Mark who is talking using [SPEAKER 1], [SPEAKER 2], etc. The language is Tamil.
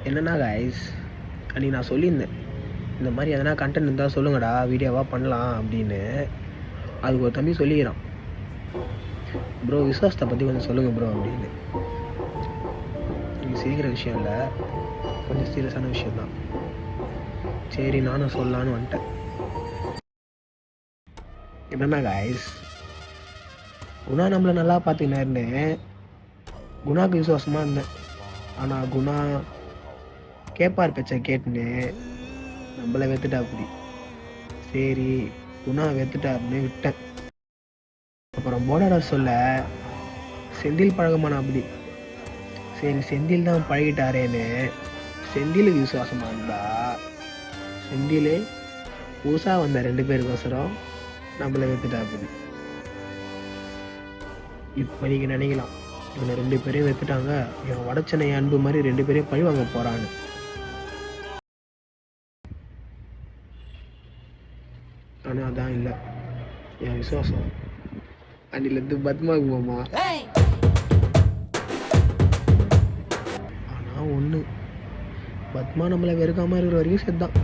[SPEAKER 1] என்னன்னா கைஸ், அன்றைக்கி நான் சொல்லியிருந்தேன், இந்த மாதிரி எதனா கண்டென்ட் இருந்தால் சொல்லுங்கடா, வீடியோவாக பண்ணலாம் அப்படின்னு. அதுக்கு ஒரு தம்பி சொல்லிக்கிறான், ப்ரோ விசுவாசத்தை பற்றி கொஞ்சம் சொல்லுங்கள் ப்ரோ அப்படின்னு. இது சிரிக்கிற விஷயம் இல்லை, கொஞ்சம் சீரியஸான விஷயந்தான். சரி நானும் சொல்லலான்னு வந்துட்டேன். என்னன்னா கைஸ், குணா நம்மளை நல்லா பார்த்துக்கினாருன்னு குணாவுக்கு விசுவாசமாக இருந்தேன். ஆனால் குணா கேட்பார் பேச்சை கேட்டுன்னு நம்மளை வெத்துட்டா அப்படி. சரி குணா வெத்துட்டாருன்னு விட்டேன். அப்புறம் போடாட சொல்ல செந்தில் பழகமான அப்படி. சரி செந்தில் தான் பழகிட்டாரேன்னு செந்திலுக்கு விசுவாசமாக இருந்தா செந்தில் புதுசாக வந்த 2 பேருக்கோசரம் நம்மளை வெத்துட்டா அப்படி. இப்போ நீங்கள் நினைக்கலாம், இவனை 2 பேரையும் வெத்துட்டாங்க, இவன் வடச்சனை அன்பு மாதிரி 2 பேரையும் பழி வாங்க போகிறான்னு. ஆனால் அதான் இல்லை என் விசுவாசம். அன்னிலேருந்து பத்மாவுக்கு மாமா. ஆனால் ஒன்று, பத்மா நம்மளை வெறுக்காமல் இருக்கிற வரைக்கும் செத்தான்.